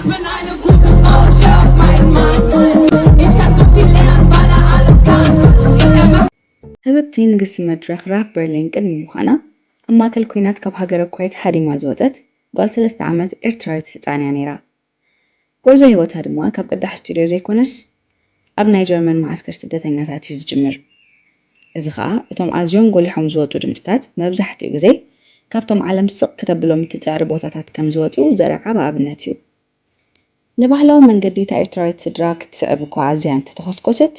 bin eine gute Frau, ich hör auf meinen Mann. Ich hab so viel lernen, weil er alles kann. هببتي ንግስቲ መድረኽ ራፕ በርሊን ቅድሚ ምዃና ኣብ ማእከል ኩናት ካብ ሃገረ ኩዌት ሓዲማ ዝወፀት ጓል 3 ዓመት ኤርትራዊት ህፃን እያ ነይራ። ጎርዞ ህይወታ ድማ ካብ ቅዳሕ ስቱድዮ ዘይኮነስ ኣብ ናይ ጀርመን ማዕስከር ስደተኛታት እዩ ዝጅምር። እዚ ከዓ እቶም ኣዝዮም ጎሊሖም ዝወፁ ድምፅታት መብዛሕትኡ ግዜ ካብቶም ዓለም ስቕ ከተብሎም እትፅዕሪ ቦታታት ከም ዝወፁ ዘርኢ ኣብነት እዩ። ንባህላዊ መንገዲ እታ ኤርትራዊት ስድራ ክትስዕብ እኳ ኣዝያ እንተተኾስኮሰት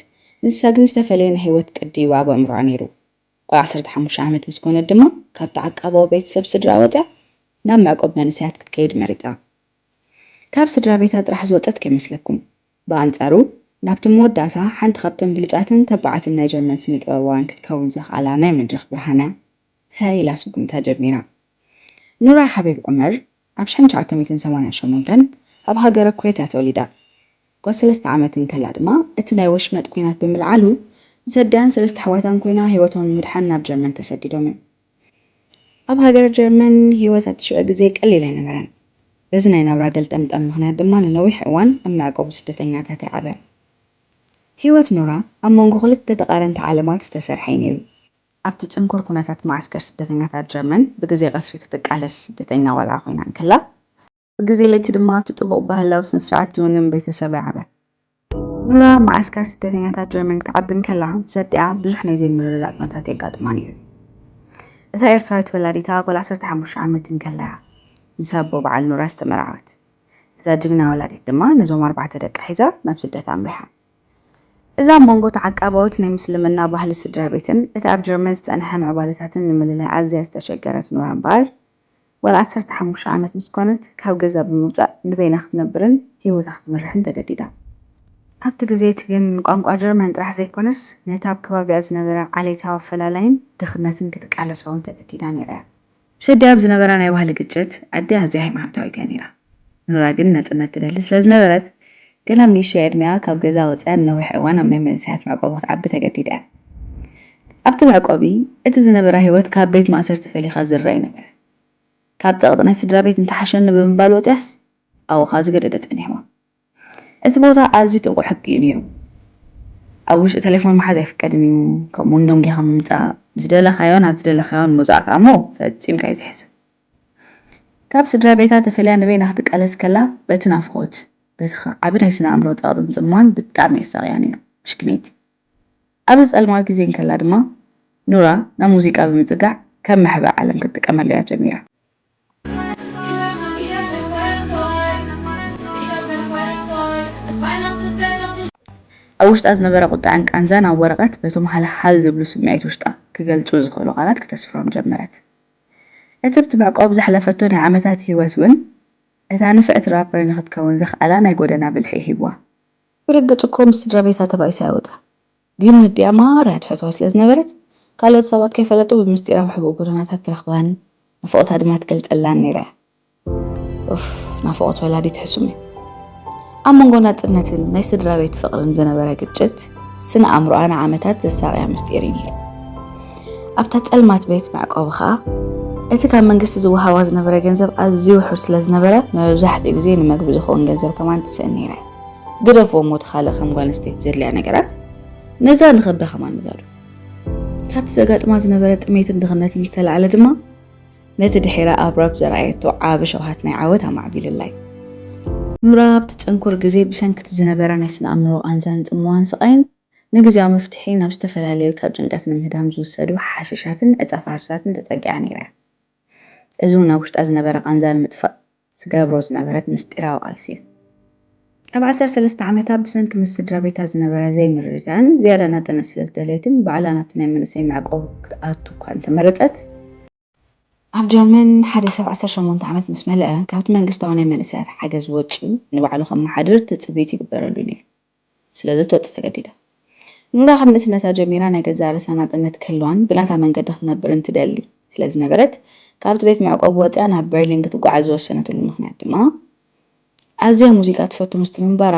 ንሳ ግን ዝተፈለየ ናይ ህይወት ቅዲ ኣብ ኣእምሮኣ ነይሩ። ቆይ 15 ዓመት ምስ ኮነት ድማ ካብቲ ዓቃባዊ ቤተሰብ ስድራ ወፂኣ ናብ መዕቆብ መንእሰያት ክትከይድ መሪፃ። ካብ ስድራ ቤታ ጥራሕ ዝወፀት ከይመስለኩም ብኣንጻሩ ናብቲ መወዳእሳ ሓንቲ ካብተን ብሉፃትን ተባዓትን ናይ ጀርመን ስነ ጥበባውያን ክትከውን ዘኽኣላ ናይ መድረኽ ብርሃና ሃይላ ስጉምታ ጀሚራ። ኑራ ሓቢብ ዑመር ኣብ 1988 ኣብ ሃገረ ኩዌት ተወሊዳ። ጓል 3 ዓመት እንተላ ድማ እቲ ናይ ወሽመጥ ኩናት ብምልዓሉ ዘድያን 3 ኣሕዋታን ኮይና ህይወቶም ምድሓን ናብ ጀርመን ተሰዲዶም እዮም። ኣብ ሃገረ ጀርመን ህይወት ኣትሽዑ ግዜ ቀሊል ኣይነበረን። በዚ ናይ ናብራ ገልጠምጠም ምክንያት ድማ ንነዊሕ እዋን ኣብ መዕቆብ ስደተኛታት ይዓበ። ህይወት ኑራ ኣብ መንጎ ክልተ ተቃረንቲ ዓለማት ዝተሰርሐ ነይሩ። ኣብቲ ፅንኩር ኩነታት ማዕስከር ስደተኛታት ጀርመን ብግዜ ቀስሪ ክትቃለስ ስደተኛ ቆልዓ ኮይና እንከላ ብግዜ ለይቲ ድማ ኣብቲ ጥቡቕ ባህላዊ ስነ-ስርዓት ዝውንን ቤተሰብ ይዓበ። ኑራ ማዕስከር ስደተኛታት ጀርመን ክትዓቢ እንከላ ዘዲኣ ብዙሕ ናይ ዘይምርድዳእ ኩነታት የጋጥማ ነይሩ። እታ ኤርትራዊት ወላዲታ ጓል 15 ዓመት እንከላ ምስ ኣቦ በዓል ኑራ ዝተመርዓወት። እዛ ጅግና ወላዲት ድማ ነዞም 4 ደቂ ሒዛ ናብ ስደት ኣምሪሓ። እዛ መንጎ ተዓቃባዊት ናይ ምስልምና ባህሊ ስድራ ቤትን እቲ ኣብ ጀርመን ዝፀንሐ ምዕባለታትን ንምልላይ ኣዝያ ዝተሸገረት ኑራ እምበር ጓል 15 ዓመት ምስ ኮነት ካብ ገዛ ብምውፃእ ንበይና ክትነብርን ህይወታ ክትመርሕን ተገዲዳ። ኣብቲ ግዜ እቲ ግን ቋንቋ ጀርመን ጥራሕ ዘይኮነስ ነቲ ኣብ ከባቢኣ ዝነበረ ዓሌታዊ ኣፈላላይን ድኽነትን ክትቃለሶ እውን ተገዲዳ ነይራ። ብሰዲ ኣብ ዝነበረ ናይ ባህሊ ግጭት ኣዲ ኣዝያ ሃይማኖታዊት እያ ነይራ። ኑራ ግን ነፃነት ትደሊ ስለዝነበረት ገና ኣብ ንእሽተይ ዕድሚኣ ካብ ገዛ ወፂኣ ንነዊሕ እዋን ኣብ ናይ መንእሰያት መዕቆቢ ክትዓቢ ተገዲዳ እያ። ኣብቲ መዕቆቢ እቲ ዝነበረ ህይወት ካብ ቤት ማእሰርቲ ፈሊኻ ዝረአ ነበር። ካብ ፀቕጢ ናይ ስድራ ቤት እንተሓሸኒ ብምባል ወፂያስ ኣብኡ ዝገደደ ፀኒሕዋ። እቲ ቦታ ኣዝዩ ጥቡቕ ሕጊ እዩ ነይሩ። ኣብ ውሽጢ ቴሌፎን ምሓዝ ኣይፍቀድን እዩ። ከምኡውን ደንጊኻ ምምፃእ ዝደለኻዮን ኣብ ዝደለኻዮን ምውፃእካ እሞ ፈፂምካ እዩ ዝሕሰብ። ካብ ስድራ ቤታ ተፈልያ ንበይና ክትቃለስ ከላ በቲ ናፍቖት በቲ ዓቢ ናይ ስነ ኣእምሮ ፀቕጢ ምፅማን ብጣዕሚ የሳቅያ ነይሩ። ምሽክነይቲ ኣብ ፀልማዊ ግዜ እንከላ ድማ ኑራ ናብ ሙዚቃ ብምፅጋዕ ከም መሕበሪ ዓለም ክትጥቀመሉ እያ ጀሚራ። ኣብ ውሽጣ ዝነበረ ቁጣዕን ቃንዛን ኣብ ወረቐት በቶም ሓልሓል ዝብሉ ስምዒት ውሽጣ ክገልፁ ዝኽእሉ ቃላት ክተስፍሮም ጀመረት። እቲ ብቲ መዕቆብ ዘሕለፈቶ ናይ ዓመታት ህይወት እውን እታ ንፍዕቲ ራፐር ንክትከውን ዘኽኣላ ናይ ጎደና ብልሒ ሂብዋ። ብርግፅ እኮ ምስ ስድራ ቤታ ተባኢሳ ይወጣ ግን ንዲኣ ማርያ ትፈትዋ ስለዝነበረት ካልኦት ሰባት ከይፈለጡ ብምስጢር ኣብ ሕቡእ ጎደናታት ትረኽባን ናፍቖታ ድማ ትገልፀላን ነይራ። ናፍቖት ወላዲት ሕሱም እዩ። ኣብ መንጎ ናጽነትን ናይ ስድራ ቤት ፍቕርን ዝነበረ ግጭት ስነ ኣእምሮኣ ንዓመታት ዘሳቅያ ምስጢር እዩ ነይሩ። ኣብታ ጸልማት ቤት መዕቆቢ ከዓ እቲ ካብ መንግስቲ ዝወሃባ ዝነበረ ገንዘብ ኣዝዩ ውሑድ ስለዝነበረ መብዛሕትኡ ግዜ ንመግቢ ዝኸውን ገንዘብ ከማን ትስእን ነይራ። ግደፎ ሞት ካልእ ከም ጓል ኣንስተይቲ ዘድልያ ነገራት ነዛ ንኸብዳ ከማን ንጋዱ። ካብቲ ዘጋጥማ ዝነበረ ጥሜትን ድኽነትን ዝተለዓለ ድማ ነቲ ድሒራ ኣብ ራፕ ዘርኣየቶ ዓቢ ሸውሃት ናይ ዓወት ኣማዕቢልላይ። ኑራ ኣብቲ ፅንኩር ግዜ ብሰንኪቲ ዝነበረ ናይ ስነ ኣእምሮ ቃንዛን ፅምዋን ስቃይን ንግዜያዊ መፍትሒ ናብ ዝተፈላለዩ ካብ ጭንቀት ንምህዳም ዝወሰዱ ሓሸሻትን ዕፀ ፋርሳትን ተፀጊዓ ነይራ። እዚ እውን ኣብ ውሽጣ ዝነበረ ቃንዛ ንምጥፋእ ዝገብሮ ዝነበረት ምስጢራዊ ቃልሲ እዩ። ኣብ 13 ዓመታ ብሰንኪ ምስ ስድራ ቤታ ዝነበረ ዘይምርድዳእን ዝያዳ ናጽነት ስለዝደለየትን ባዕላ ናብቲ ናይ መንእሰይ መዕቆብ ክትኣቱ እኳ እንተመረፀት ኣብ ጀርመን ሓደ ሰብ 18 ዓመት ምስ መልአ ካብቲ መንግስታዊ ናይ መንእሰያት ሓገዝ ወፂኡ ንባዕሉ ከመሓድር ትፅቢት ይግበረሉ ነይሩ። ስለዚ ትወፅእ ተገዲዳ። ኑራ ካብ ንእስነታ ጀሚራ ናይ ገዛ ርእሳ ናጽነት ክህልዋን ብናታ መንገዲ ክትነብርን ትደሊ ስለዝነበረት ካብቲ ቤት መዕቆብ ወፂኣ ናብ በርሊን ክትጓዓዝ ዝወሰነትሉ ምክንያት ድማ ኣዝያ ሙዚቃ ትፈቱ ምስቲ ምንባራ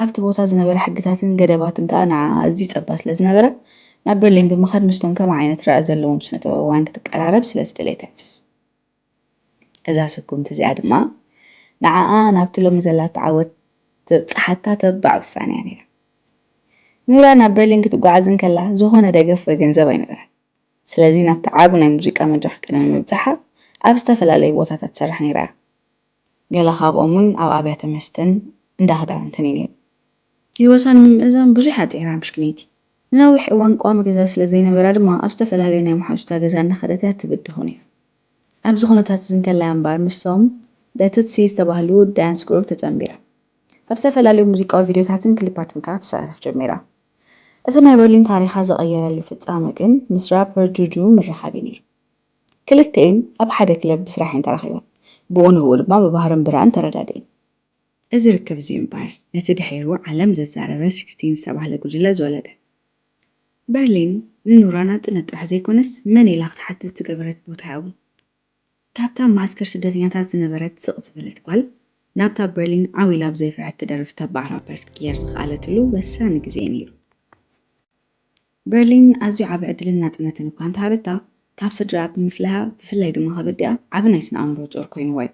ኣብቲ ቦታ ዝነበረ ሕግታትን ገደባትን ከዓ ንዓ ኣዝዩ ፀባ ስለዝነበረ ናብ በርሊን ብምኻድ ምስቶም ከም ዓይነት ራእይ ዘለዎም ስነ ጥበባውያን ክትቀራረብ ስለዝደለየት እዛ ስጉምቲ እዚኣ ድማ نعا نابتلو مزلات عود حتى تبع الثانية نيرا نورا ናብ በርሊን ክትጓዓዝ ከላ ዝኾነ ደገፍ ወይ ገንዘብ ኣይነበረን። ስለዚ ናብቲ ዓቢ ናይ ሙዚቃ መድረኽ ቅድሚ ምብፃሓ ኣብ ዝተፈላለዩ ቦታታት ትሰርሕ ነይራ። ገለ ካብኦም ኣብ ኣብያተ መስተን እንዳ ክዳውንትን እዩ ነይሩ። ህይወታ ንምእዛም ብዙሕ ኣጢራ ምሽክነይቲ ንነዊሕ እዋን ቋሚ ገዛ ስለዘይነበራ ድማ ኣብ ዝተፈላለዩ ናይ መሓዙታ ገዛ እናኸደት እያ ትብድሆ ነይራ። ኣብዚ ኩነታት ዝንከላ እምበር ምስቶም ደትሲ ዝተባህሉ ዳንስ ግሩፕ ተጸምቢራ። ኣብ ዝተፈላለዩ ሙዚቃዊ ቪድዮታትን ክሊፓትን ከዓ ትሳተፍ ጀሚራ። እዚ ናይ በርሊን ታሪኻ ዘቐየረሉ ፍጻመ ግን ምስ ራፐር ጁጁ ምርሓብ ነይሩ። ክልተን ኣብ ሓደ ክለብ ብስራሕን ተራኺበን ብኡንኡ ድማ ብባህርን ብርአን ተረዳድአን። እዚ ርክብ እዚ እምበር ነቲ ድሒሩ ዓለም ዘዛረበ 16 ዝተባህለ ጉጅለ ዝወለደ። በርሊን ንኑራ ናጽነት ጥራሕ ዘይኮነስ መን ኢላ ክትሓትት ዝገበረት ቦታ እውን ካብታ ማዕስከር ስደተኛታት ዝነበረት ስቕ ዝበለት ጓል ናብታ በርሊን ዓዊላ ብዘይፍርሐት ትደርፍ ተባዕ ራፐር ክትቅየር ዝኸኣለትሉ ወሳኒ ግዜ ነይሩ። በርሊን ኣዝዩ ዓቢ ዕድልን ናጽነትን እኳ እንተሃበታ ካብ ስድራ ብምፍላሃ ብፍላይ ድማ ከበዲኣ ዓቢ ናይ ስነ ኣእምሮ ጦር ኮይኑዋ እዩ።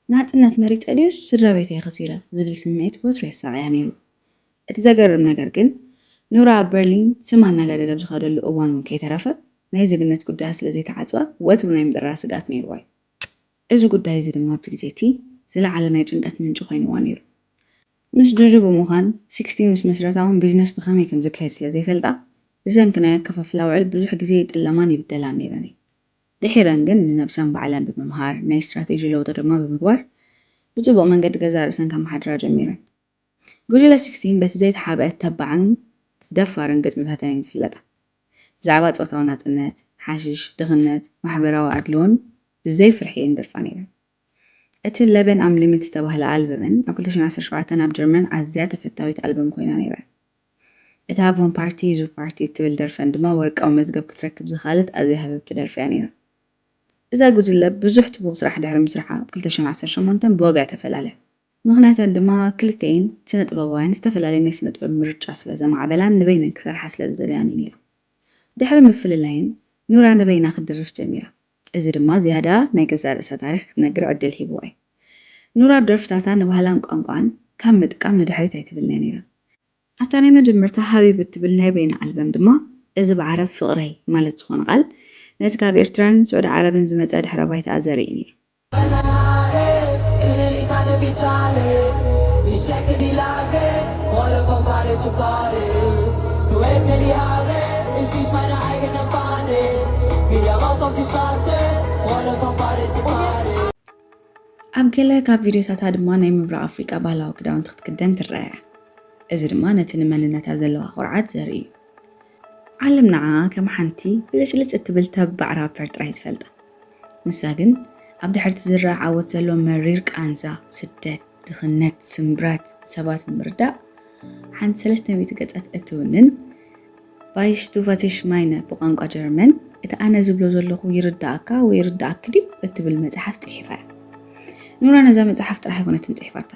ናጽነት መሪፀ ድዩስ ስድራ ቤተይ ኸሲረ ዝብል ስምዒት ወትሩ የሳቅያ ነይሩ። እቲ ዘገርም ነገር ግን ኑራ ኣብ በርሊን ስማ እናገደለ ብዝኸደሉ እዋን እውን ከይተረፈ ናይ ዜግነት ጉዳይ ስለዘይተዓፅዋ ወትሩ ናይ ምድራ ስጋት ነይሩዋ እዩ። እዚ ጉዳይ እዚ ድማ ብግዜቲ ዝለዓለ ናይ ጭንቀት ምንጪ ኮይኑዋ ነይሩ። ምስ ጁጁ ብምዃን 16 ምስ መስረታውን ቢዝነስ ብኸመይ ከም ዝካየድ ስለዘይፈልጣ ብሰንኪ ናይ ኣከፋፍላ ውዕል ብዙሕ ግዜ ይጥለማን ይብደላን ነይረን እዩ። ድሒረን ግን ንነብሰን ባዕለን ብምምሃር ናይ ስትራቴጂ ለውጢ ድማ ብምግባር ብፅቡቅ መንገዲ ገዛ ርእሰን ከመሓድራ ጀሚረን። ጉጅለ 16 በቲ ዘይተሓብአት ተባዕን ደፋርን ግጥምታተን እየን ዝፍለጣ። ብዛዕባ ፆታዊ ናጽነት፣ ሓሽሽ፣ ድኽነት፣ ማሕበራዊ ኣድልዎን ብዘይ ፍርሒ እየን ደርፋ ነይረን። እቲ ለበን ኣም ሊሚት ዝተባህለ ኣልበምን ኣብ 2017 ኣብ ጀርመን ኣዝያ ተፈታዊት ኣልበም ኮይና ነይራ። እታ ቮን ፓርቲ ዙ ፓርቲ እትብል ደርፈን ድማ ወርቃዊ መዝገብ ክትረክብ ዝኻለት ኣዝያ ሃበብቲ ደርፊ እያ ነይራ። እዛ ጉጅለ ብዙሕ ፅቡቅ ስራሕ ድሕሪ ምስርሓ ኣብ 2018 ብወግዕ ተፈላለየ። ምክንያተን ድማ ክልተን ስነ ጥበባውያን ዝተፈላለዩ ናይ ስነ ጥበብ ምርጫ ስለዘማዕበላን ንበይነን ክሰርሓ ስለዝደለያን እዩ ነይሩ። ድሕሪ ምፍልላይን ኑራ ንበይና ክትደርፍ ጀሚራ። እዚ ድማ ዝያዳ ናይ ገዛ ርእሰ ታሪክ ክትነግር ዕድል ሂብዋ እዩ። ኑራ ብደርፍታታ ንባህላን ቋንቋን ካብ ምጥቃም ንድሕሪት ኣይትብልና ነይራ። ኣብታ ናይ መጀመርታ ሃቢብ እትብል ናይ በይና ኣልበም ድማ እዚ ብዓረብ ፍቕረይ ማለት ዝኾነ ቃል ነቲ ካብ ኤርትራን ስዑድ ዓረብን ዝመፀ ድሕረ ባይታ ዘርኢ ነይሩ። ኣብ ገለ ካብ ቪድዮታታ ድማ ናይ ምብራቕ ኣፍሪቃ ባህላዊ ክዳውንቲ ክትክደን ትረአ። እዚ ድማ ነቲ ንመንነታ ዘለዋ ኹርዓት ዘርኢ እዩ። ዓለም ንዓ ከም ሓንቲ ብልጭልጭ እትብል ተባዕ ራፐር ጥራይ ዝፈልጣ። ንሳ ግን ኣብ ድሕርቲ ዝረአ ዓወት ዘሎ መሪር ቃንዛ፣ ስደት፣ ድኽነት፣ ስምብራት ሰባት ንምርዳእ ሓንቲ 300 ገጻት እትውንን ባይሽ ቱ ቫቲሽ ማይነ ብቋንቋ ጀርመን እቲ ኣነ ዝብሎ ዘለኹ ይርዳእካ ወይ ይርዳእክ ድዩ እትብል መጽሓፍ ጽሒፋ እያ። ኑራ ነዛ መጽሓፍ ጥራሕ ኣይኮነትን ጽሒፋታ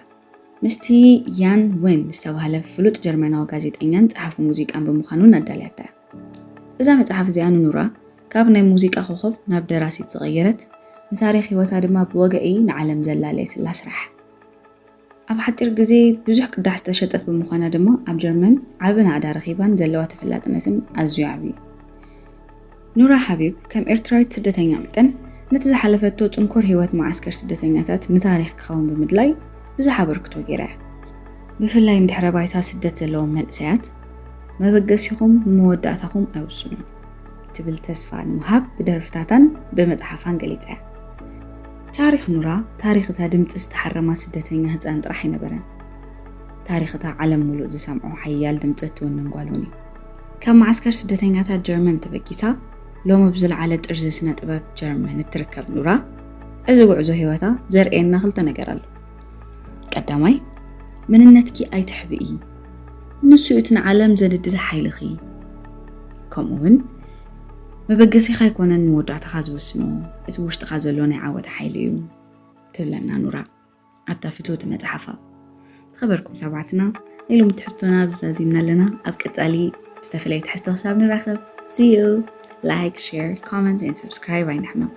ምስቲ ያን ዌን ዝተባህለ ፍሉጥ ጀርመናዊ ጋዜጠኛን ጸሓፊ ሙዚቃን ብምዃኑ ኣዳልያታ። እዛ መጽሓፍ እዚኣ ንኑራ ካብ ናይ ሙዚቃ ኮኸብ ናብ ደራሲት ዝቐየረት ንታሪክ ህይወታ ድማ ብወግዒ ንዓለም ዘላለየትላ ስራሕ። ኣብ ሓጢር ግዜ ብዙሕ ቅዳሕ ዝተሸጠት ብምዃና ድማ ኣብ ጀርመን ዓቢ ናዕዳ ረኺባን ዘለዋ ተፈላጥነትን ኣዝዩ ዓብዪ። ኑራ ሓቢብ ከም ኤርትራዊት ስደተኛ መጠን ነቲ ዝሓለፈቶ ጽንኮር ህይወት ማዓስከር ስደተኛታት ንታሪክ ክኸውን ብምድላይ ብዙሕ ኣበርክቶ ገይራ እያ። ብፍላይ እንድሕረ ባይታ ስደት ዘለዎም መንእሰያት መበገሲኹም ንመወዳእታኹም ኣይውስኑን ትብል ተስፋ ንምሃብ ብደርፍታታን ብመጽሓፋን ገሊጻ እያ። ታሪክ ኑራ ታሪክ እታ ድምፂ ዝተሓረማ ስደተኛ ህፃን ጥራሕ ኣይነበረን። ታሪክ እታ ዓለም ሙሉእ ዝሰምዖ ሓያል ድምፂ እትውንን ጓል እውን እዩ። ካብ ማዓስከር ስደተኛታት ጀርመን ተበጊሳ ሎሚ ብዝለዓለ ጥርዚ ስነ ጥበብ ጀርመን እትርከብ ኑራ እዚ ጉዕዞ ህይወታ ዘርእየና ክልተ ነገር ኣሎ። ቀዳማይ مننتكي ኣይትሕብኢ ንሱ እቲ ንዓለም ዘድድድ ሓይልኺ ከምኡውን መበገሲኻ ኣይኮነን ንወዳእታኻ ዝወስኖ እቲ ውሽጥኻ ዘሎ ናይ ዓወት ሓይሊ እዩ ትብለና ኑራ ኣብታ ፍትውቲ መጽሓፋ። ተኸበርኩም ሰባትና ኢሎም ትሕዝቶና ብዛዚምና ኣለና። ኣብ ቀጻሊ ብዝተፈለየ ትሕዝቶ ክሳብ ንራኸብ። See you. Like, share, comment and subscribe ኣይንሕመም።